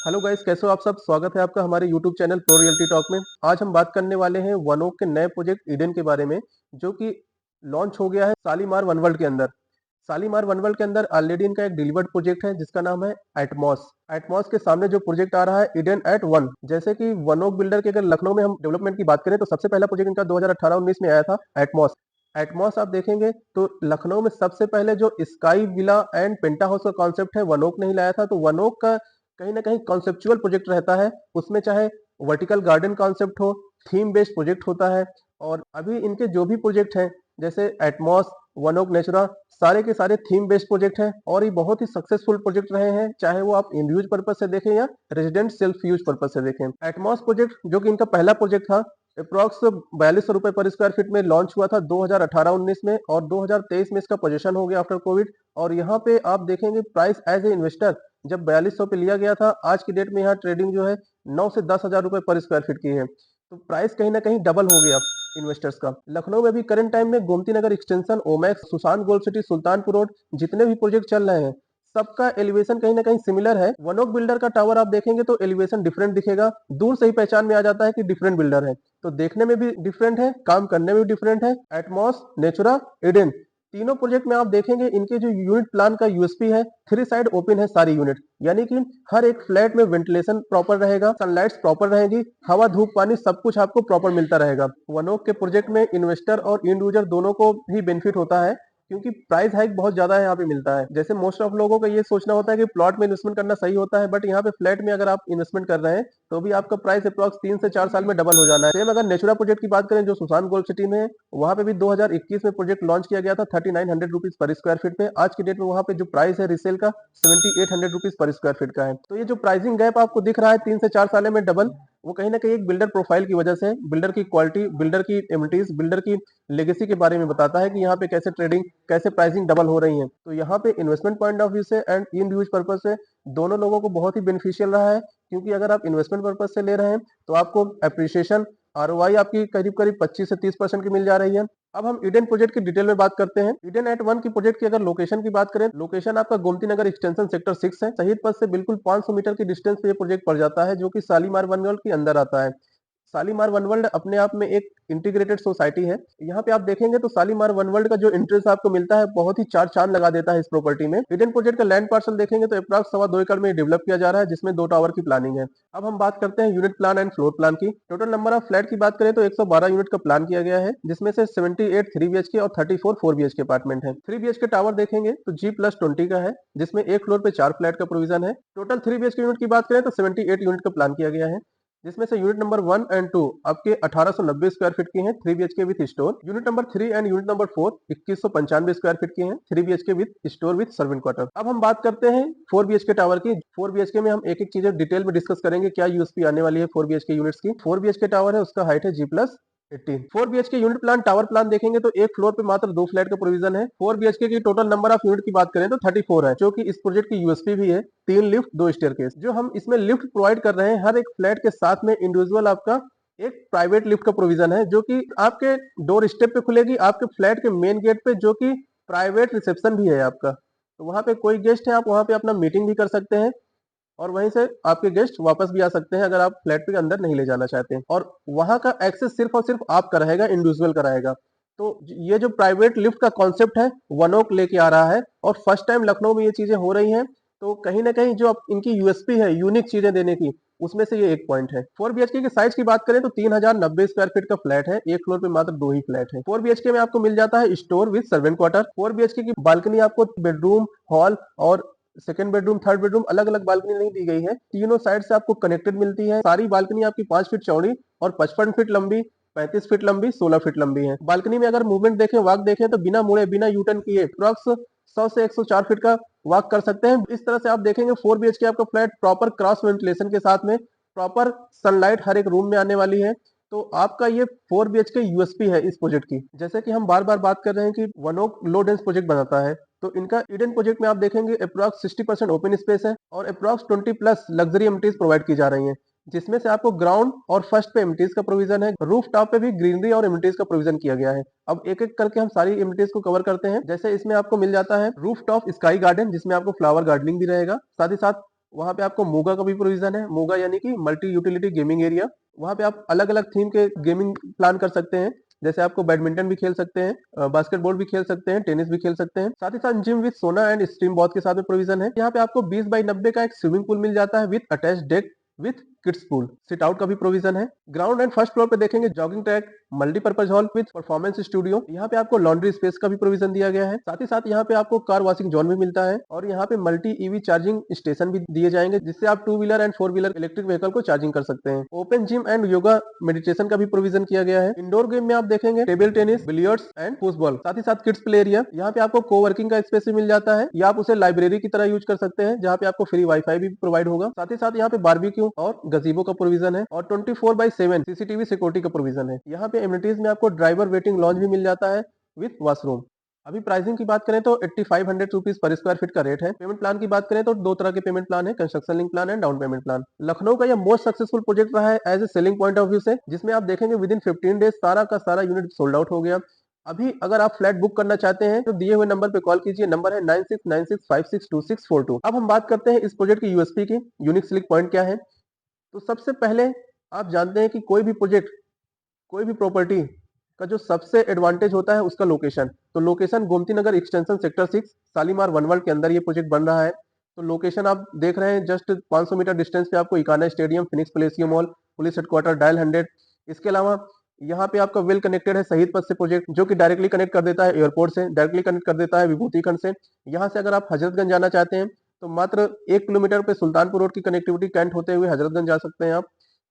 Hello guys, कैसे हो आप सब। स्वागत है आपका हमारे YouTube channel pro realty talk में। आज हम बात करने वाले हैं वन ओक के नए प्रोजेक्ट ईडन के बारे में, जो कि लॉन्च हो गया है शालीमार वन वर्ल्ड के अंदर। शालीमार वन वर्ल्ड के अंदर ऑलरेडी इनका एक डिलीवर्ड प्रोजेक्ट है जिसका नाम है एटमॉस। एटमॉस के सामने जो प्रोजेक्ट आ रहा है ईडन एट वन। जैसे कि वन ओक बिल्डर के अगर लखनऊ में हम डेवलपमेंट की बात करें तो सबसे पहला प्रोजेक्ट इनका 2018-19 में आया था एटमॉस। एटमॉस आप देखेंगे तो लखनऊ में सबसे पहले जो sky villa and penta house का कॉन्सेप्ट है वन ओक ने ही लाया था। तो वन ओक का कहीं ना कहीं कॉन्सेप्चुअल प्रोजेक्ट रहता है, उसमें चाहे वर्टिकल गार्डन कॉन्सेप्ट हो, थीम बेस्ड प्रोजेक्ट होता है। और अभी इनके जो भी प्रोजेक्ट हैं जैसे एटमॉस, वन ओक नेचुरा, सारे के सारे थीम बेस्ड प्रोजेक्ट हैं और ये बहुत ही सक्सेसफुल प्रोजेक्ट रहे हैं, चाहे वो आप इन यूज पर्पज से देखें या रेजिडेंट सेल्फ यूज पर्पज से देखें। एटमॉस प्रोजेक्ट जो कि इनका पहला प्रोजेक्ट था, अप्रॉक्स 4200 रुपए पर स्क्वायर फीट में लॉन्च हुआ था 2018-19 में, और 2023 में इसका पोजीशन हो गया आफ्टर कोविड। और यहाँ पे आप देखेंगे प्राइस एज ए इन्वेस्टर जब 4200 पे लिया गया था, आज की डेट में यहाँ ट्रेडिंग जो है 9 से 10 हजार रुपए पर स्क्वायर फीट की है। तो प्राइस कहीं ना कहीं डबल हो गया इन्वेस्टर्स का। लखनऊ में भी करंट टाइम में Gomti Nagar extension, Omaxe, Sushant gold city, Sultanpur road, जितने भी प्रोजेक्ट चल रहे हैं सबका एलिवेशन कहीं ना कहीं सिमिलर है। वनोक बिल्डर का टावर आप देखेंगे तो एलिवेशन डिफरेंट दिखेगा, दूर से ही पहचान में आ जाता है कि डिफरेंट बिल्डर है। तो देखने में भी डिफरेंट है, काम करने में भी डिफरेंट है। एटमॉस, नेचुरा, ईडन, तीनों प्रोजेक्ट में आप देखेंगे इनके जो यूनिट प्लान का यूएसपी है, थ्री साइड ओपन है सारी यूनिट, यानी कि हर एक फ्लैट में वेंटिलेशन प्रॉपर रहेगा, सनलाइट प्रॉपर रहेगी, हवा धूप पानी सब कुछ आपको प्रॉपर मिलता रहेगा। वनोक के प्रोजेक्ट में इन्वेस्टर और इंड यूजर दोनों को ही बेनिफिट होता है, क्योंकि प्राइस हाइक बहुत ज्यादा यहाँ पे मिलता है। जैसे मोस्ट ऑफ लोगों का ये सोचना होता है कि प्लॉट में इन्वेस्टमेंट करना सही होता है, बट यहाँ पे फ्लैट में अगर आप इन्वेस्टमेंट कर रहे हैं तो भी आपका प्राइस अप्रॉक्स 3 से 4 साल में डबल हो जाना है। सेम अगर नेचुरा प्रोजेक्ट की बात करें जो सुशांत गोल्ड सिटी में है, वहां पे भी 2021 में प्रोजेक्ट लॉन्च किया गया था 3900 रुपीज पर स्क्वायर फीट पे। आज की डेट में वहां पे जो प्राइस है रिसेल का 7800 रुपीज पर स्क्वायर फीट का है। तो ये जो प्राइसिंग गैप आपको दिख रहा है 3 से 4 साल में डबल, वो कहीं ना कहीं एक बिल्डर प्रोफाइल की वजह से, बिल्डर की क्वालिटी, बिल्डर की एमिनिटीज, बिल्डर की लेगेसी के बारे में बताता है कि यहाँ पे कैसे ट्रेडिंग, कैसे प्राइसिंग डबल हो रही है। तो यहाँ पे इन्वेस्टमेंट पॉइंट ऑफ व्यू से एंड इन यूज पर्पज से दोनों लोगों को बहुत ही बेनिफिशियल रहा है, क्योंकि अगर आप इन्वेस्टमेंट पर्पज से ले रहे हैं तो आपको अप्रिसिएशन, आरओआई आपकी करीब करीब 25 से 30% की मिल जा रही है। अब हम ईडन प्रोजेक्ट की डिटेल में बात करते हैं। ईडन एट वन की प्रोजेक्ट की अगर लोकेशन की बात करें, लोकेशन आपका गोमती नगर एक्सटेंशन सेक्टर 6 है। शहीद पथ से बिल्कुल 500 मीटर की डिस्टेंस पे ये प्रोजेक्ट पड़ जाता है, जो कि शालीमार वन वर्ल्ड के अंदर आता है। शालीमार वन वर्ल्ड अपने आप में एक इंटीग्रेटेड सोसाइटी है। यहाँ पे आप देखेंगे तो शालीमार वन वर्ल्ड का जो इंटरेस्ट आपको मिलता है बहुत ही चार चांद लगा देता है इस प्रॉपर्टी में। ईडन प्रोजेक्ट का लैंड पार्सल देखेंगे तो अप्रॉक्स 2.25 एकड़ में डेवलप किया जा रहा है, जिसमें 2 टावर की प्लानिंग है। अब हम बात करते हैं unit plan and floor plan की। टोटल नंबर ऑफ फ्लैट की बात करें तो 112 यूनिट का प्लान किया गया है, जिसमें से 78 3 BHK और 34 4 BHK अपार्टमेंट है। 3 BHK टावर देखेंगे तो G+20 का है, जिसमें एक फ्लोर पे 4 फ्लैट का प्रोविजन है। टोटल 3 BHK यूनिट की बात करें तो 78 यूनिट का प्लान किया गया है, जिसमें से यूनिट नंबर 1 एंड 2 आपके 1890 स्क्वायर फीट की हैं, 3 BHK with store. Unit number 3 and unit number 4 2195 square feet की हैं, 3 BHK with store with servant quarter. अब हम बात करते हैं 4 BHK टावर की। 4 BHK में हम एक एक चीजें डिटेल में डिस्कस करेंगे, क्या यूएसपी आने वाली है 4 BHK यूनिट्स की। 4 BHK टावर है, उसका हाइट है G+18। 4 BHK unit plan tower plan देखेंगे तो एक फ्लोर पे मात्र 2 फ्लैट का प्रोविजन है। 4 BHK की टोटल नंबर ऑफ यूनिट की बात करें तो 34 है, जो कि इस प्रोजेक्ट की यूएसपी भी है। 3 लिफ्ट 2 स्टेयरकेस। जो हम इसमें लिफ्ट प्रोवाइड कर रहे हैं, हर एक फ्लैट के साथ में इंडिविजुअल आपका एक प्राइवेट लिफ्ट का प्रोविजन है, जो कि आपके डोर स्टेप पे खुलेगी, आपके फ्लैट के मेन गेट पे, जो कि प्राइवेट रिसेप्शन भी है आपका। तो वहां पे कोई गेस्ट है, आप वहां पे अपना मीटिंग भी कर सकते हैं और वहीं से आपके गेस्ट वापस भी आ सकते हैं, अगर आप फ्लैट के अंदर नहीं ले जाना चाहते हैं। और वहां का एक्सेस सिर्फ और सिर्फ आपका रहेगा, इंडिविजुअल का रहेगा। तो ये जो प्राइवेट लिफ्ट का कॉन्सेप्ट है वनोक लेके आ रहा है, और फर्स्ट टाइम लखनऊ में ये चीजें हो रही हैं। तो कहीं ना कहीं जो इनकी यूएसपी है यूनिक चीजें देने की, उसमें से ये एक पॉइंट है। 4 BHK की साइज की बात करें तो 3090 स्क्वायर फीट का फ्लैट है, एक फ्लोर पे मात्र 2 ही फ्लैट है। 4 BHK में आपको मिल जाता है store with servant quarter. 4 BHK की बालकनी आपको बेडरूम, हॉल और सेकंड बेडरूम, थर्ड बेडरूम अलग अलग बालकनी नहीं दी गई है, तीनों साइड से आपको कनेक्टेड मिलती है। सारी बालकनी आपकी 5 फीट चौड़ी और 55 फीट लंबी, 35 फीट लंबी, 16 फीट लंबी है। बालकनी में अगर मूवमेंट देखें, वॉक देखें तो बिना मुड़े, बिना यूटर्न किए अप्रॉक्स 100 से 104 फीट का वॉक कर सकते हैं। इस तरह से आप देखेंगे 4 BHK आपका फ्लैट प्रॉपर क्रॉस वेंटिलेशन के साथ में, प्रॉपर सनलाइट हर एक रूम में आने वाली है। तो आपका ये 4 BHK यूएसपी है इस प्रोजेक्ट की। जैसे कि हम बार बार बात कर रहे हैं कि वनोक लो डेंस प्रोजेक्ट बनाता है, तो इनका ईडन प्रोजेक्ट में आप देखेंगे अप्रॉक्स 60% ओपन स्पेस है और अप्रॉक्स 20+ लग्जरी एमिनिटीज प्रोवाइड की जा रही हैं, जिसमें से आपको ग्राउंड और फर्स्ट पे एमिनिटीज का प्रोविजन है, रूफ टॉप पे भी ग्रीनरी और एमिनिटीज का प्रोविजन किया गया है। अब एक एक करके हम सारी एमिनिटीज को कवर करते हैं। जैसे इसमें आपको मिल जाता है रूफ टॉप स्काई गार्डन, जिसमें आपको फ्लावर गार्डनिंग भी रहेगा, साथ ही साथ वहाँ पे आपको मूगा का भी प्रोविजन है। मूगा यानी कि मल्टी यूटिलिटी गेमिंग एरिया। वहाँ पे आप अलग अलग थीम के गेमिंग प्लान कर सकते हैं। जैसे आपको बैडमिंटन भी खेल सकते हैं, बास्केटबॉल भी खेल सकते हैं, टेनिस भी खेल सकते हैं। साथ ही साथ जिम विद सोना एंड स्ट्रीम बॉथ के साथ में प्रोविजन है। यहाँ पे आपको 20x90 का एक स्विमिंग पूल मिल जाता है with attach deck with kids pool. Sit out का भी प्रोविजन है। ग्राउंड एंड फर्स्ट फ्लोर पे देखेंगे jogging track, multipurpose hall with performance studio. यहाँ पे आपको लॉन्ड्री स्पेस का भी प्रोविजन दिया गया है। साथ ही साथ यहाँ पे आपको कार वॉशिंग जोन भी मिलता है और यहाँ पे मल्टी ईवी चार्जिंग स्टेशन भी दिए जाएंगे, जिससे आप 2 wheeler and 4 wheeler electric vehicle को चार्जिंग कर सकते हैं। Open gym and yoga meditation का भी प्रोविजन किया गया है। इंडोर गेम में आप देखेंगे table tennis, billiards and football. साथ ही साथ किड्स प्ले एरिया, यहाँ पे आपको कोवर्किंग का स्पेस भी मिल जाता है या आप उसे लाइब्रेरी की तरह यूज कर सकते हैं, जहाँ पे आपको फ्री वाईफाई भी प्रोवाइड होगा। साथ ही साथ यहाँ पे बारबेक्यू और गजीबो का प्रोविजन है और 24/7 सीसीटीवी सिक्योरिटी का प्रोविजन है। यहाँ पे एमिनिटीज में आपको ड्राइवर वेटिंग लॉन्ज भी मिल जाता है विथ वॉशरूम। अभी प्राइसिंग की बात करें तो 8500 रुपीज पर स्क्वायर फीट का रेट है। पेमेंट प्लान की बात करें तो 2 तरह के पेमेंट प्लान है, construction link plan and down payment plan. Lucknow का यह मोस्ट सक्सेसफुल प्रोजेक्ट रहा है as a selling point of view से, जिसमें आप देखेंगे विद इन 15 डेज सारा का सारा यूनिट सोल्ड आउट हो गया। अभी अगर आप फ्लैट बुक करना चाहते हैं तो दिए हुए नंबर पे कॉल कीजिए। नंबर है 9696562622। अब हम बात करते हैं इस प्रोजेक्ट की यूएसपी की, यूनिक सेलिंग पॉइंट क्या है। तो सबसे पहले आप जानते हैं कि कोई भी प्रोजेक्ट, कोई भी प्रॉपर्टी का जो सबसे एडवांटेज होता है उसका लोकेशन। तो location Gomti Nagar extension sector 6 Shalimar one world के अंदर ये प्रोजेक्ट बन रहा है। तो लोकेशन आप देख रहे हैं, जस्ट 500 मीटर डिस्टेंस पे आपको Ekana stadium, Phoenix Palassio mall, police headquarter, dial 100। इसके अलावा यहाँ पे आपका वेल कनेक्टेड है शहीद पथ से प्रोजेक्ट, जो कि डायरेक्टली कनेक्ट कर देता है एयरपोर्ट से, डायरेक्टली कनेक्ट कर देता है विभूति खंड से। यहाँ से अगर आप हजरतगंज जाना चाहते हैं तो मात्र 1 किलोमीटर पे सुल्तानपुर रोड की कनेक्टिविटी कैंट होते हुए हजरतगंज जा सकते हैं आप।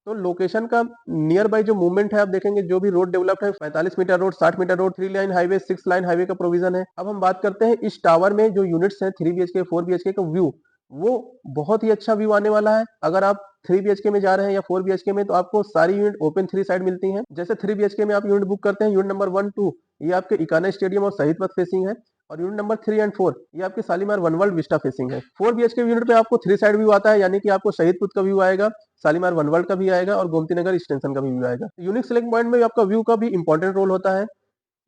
तो लोकेशन का नियर बाई जो मूवमेंट है, आप देखेंगे जो भी रोड डेवलप्ड है, 45 metre road, 60 metre road, 3 line highway, 6 line highway का प्रोविजन है। अब हम बात करते हैं इस टावर में जो यूनिट्स हैं 3 BHK 4 BHK का व्यू, वो बहुत ही अच्छा व्यू आने वाला है। अगर आप 3 BHK में जा रहे हैं या 4 BHK में, तो आपको सारी यूनिट ओपन 3 साइड मिलती हैं। जैसे 3 BHK में आप यूनिट बुक करते हैं, यूनिट नंबर 1, 2 ये आपके इकाना स्टेडियम और शहीद पथ फेसिंग है, और यूनिट नंबर 3 एंड 4 ये आपके Shalimar one world Vista facing है। 4 BHK यूनिट पे आपको 3 साइड व्यू आता है, यानी कि आपको शहीद पथ का व्यू आएगा, शालीमार वन वर्ल्ड का भी आएगा और गोमती नगर एक्सटेंशन का भी व्यू आएगा। यूनिक सेलेक्ट पॉइंट में आपका व्यू का भी इंपॉर्टेंट रोल होता है,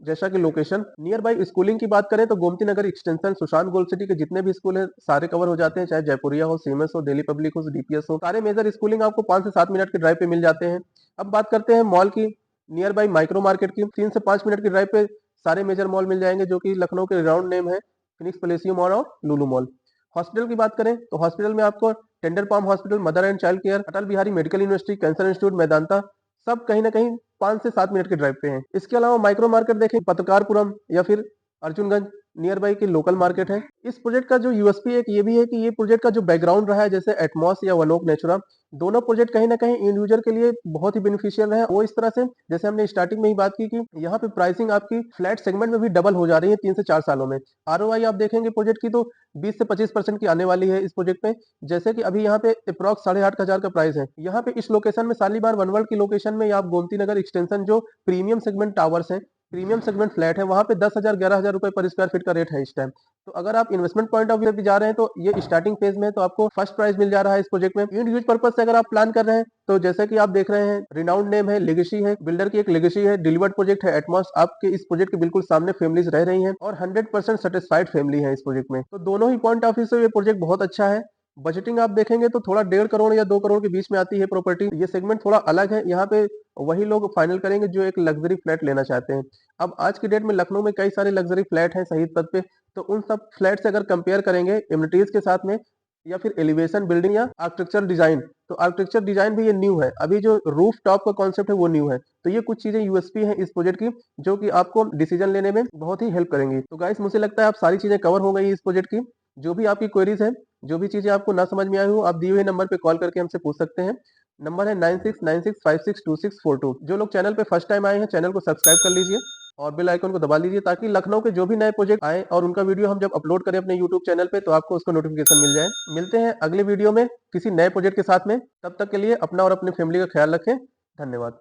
जैसा कि लोकेशन। नियर बाई स्कूलिंग की बात करें तो Gomti Nagar extension, Sushant gold city के जितने भी स्कूल हैं सारे कवर हो जाते हैं, चाहे जयपुरिया हो, सीएमएस हो, दिल्ली पब्लिक हो, डीपीएस हो, सारे मेजर स्कूलिंग आपको 5 से 7 मिनट के ड्राइव पे मिल जाते हैं। अब बात करते हैं मॉल की, नियर बाई माइक्रो मार्केट की। 3 से 5 मिनट की ड्राइव पे सारे मेजर मॉल मिल जाएंगे, जो कि लखनऊ के राउंड नेम है फिनिक्स प्लेसियो मॉल और लुलु मॉल। हॉस्पिटल की बात करें तो हॉस्पिटल में आपको tender palm hospital, mother and child care, Atal Bihari medical university, cancer institute, Medanta, सब कहीं ना कहीं 5 से 7 मिनट के ड्राइव पे हैं। इसके अलावा माइक्रो मार्केट देखें पत्रकारपुरम या फिर अर्जुनगंज, नियर बाई की लोकल मार्केट है। इस प्रोजेक्ट का जो यूएसपी एक ये भी है कि ये प्रोजेक्ट का जो बैकग्राउंड रहा है, जैसे एटमॉस या वनोक नेचुरा, दोनों प्रोजेक्ट कहीं ना कहीं इंड यूजर के लिए बहुत ही बेनिफिशियल है। वो इस तरह से, जैसे हमने स्टार्टिंग में ही बात की कि यहाँ पे प्राइसिंग आपकी फ्लैट सेगमेंट में भी डबल हो जा रही है 3 से 4 सालों में। आरओआई आप देखेंगे प्रोजेक्ट की तो 20 से 25% की आने वाली है इस प्रोजेक्ट पे। जैसे कि अभी यहाँ पे अप्रॉक्स 8,500 का प्राइस है। यहाँ पे इस लोकेशन में शालीमार वन वर्ल्ड की लोकेशन में आप गोमती नगर एक्सटेंशन जो प्रीमियम सेगमेंट टावर्स है, प्रीमियम सेगमेंट फ्लैट है, वहां पे 10,000 11,000 रुपए पर स्क्वायर फीट का रेट है इस टाइम। तो अगर आप इन्वेस्टमेंट पॉइंट ऑफ व्यू भी जा रहे हैं तो ये स्टार्टिंग फेज में है, तो आपको फर्स्ट प्राइस मिल जा रहा है इस प्रोजेक्ट में। इंड यूज पर्पज से अगर आप प्लान कर रहे हैं तो जैसे कि आप देख रहे हैं रिनाउंड नेम है, लेगेसी है, बिल्डर की एक लेगेसी है, डिलीवर्ड प्रोजेक्ट है एटमॉस। आपके इस प्रोजेक्ट के बिल्कुल सामने फैमिलीज रह रही हैं और 100% सेटिस्फाइड फैमिली है इस प्रोजेक्ट में। तो दोनों ही पॉइंट ऑफ व्यू से ये प्रोजेक्ट बहुत अच्छा है। बजटिंग आप देखेंगे तो थोड़ा 1.5 करोड़ या 2 करोड़ के बीच में आती है प्रॉपर्टी। ये सेगमेंट थोड़ा अलग है, यहाँ पे वही लोग फाइनल करेंगे जो एक लग्जरी फ्लैट लेना चाहते हैं। अब आज की डेट में लखनऊ में कई सारे लग्जरी फ्लैट हैं शहीद पथ पे, तो उन सब फ्लैट से अगर कंपेयर करेंगे एमिनिटीज के साथ में, या फिर एलिवेशन, बिल्डिंग या आर्किटेक्चर डिजाइन, तो आर्किटेक्चर डिजाइन भी ये न्यू है। अभी जो रूफ टॉप का कॉन्सेप्ट है वो न्यू है। तो ये कुछ चीजें यूएसपी है इस प्रोजेक्ट की, जो कि आपको डिसीजन लेने में बहुत ही हेल्प करेंगी। तो गाइस, मुझे लगता है आप सारी चीजें कवर हो गई इस प्रोजेक्ट की। जो भी आपकी क्वेरीज है, जो भी चीजें आपको ना समझ में आई हो, आप दिए हुए नंबर पे कॉल करके हमसे पूछ सकते हैं। नंबर है 9696562642। जो लोग चैनल पे फर्स्ट टाइम आए हैं, चैनल को सब्सक्राइब कर लीजिए और बेल आइकन को दबा लीजिए, ताकि लखनऊ के जो भी नए प्रोजेक्ट आए और उनका वीडियो हम जब अपलोड करें अपने यूट्यूब चैनल पे, तो आपको उसका नोटिफिकेशन मिल जाए। मिलते हैं अगले वीडियो में किसी नए प्रोजेक्ट के साथ में। तब तक के लिए अपना और अपनी फैमिली का ख्याल रखें। धन्यवाद।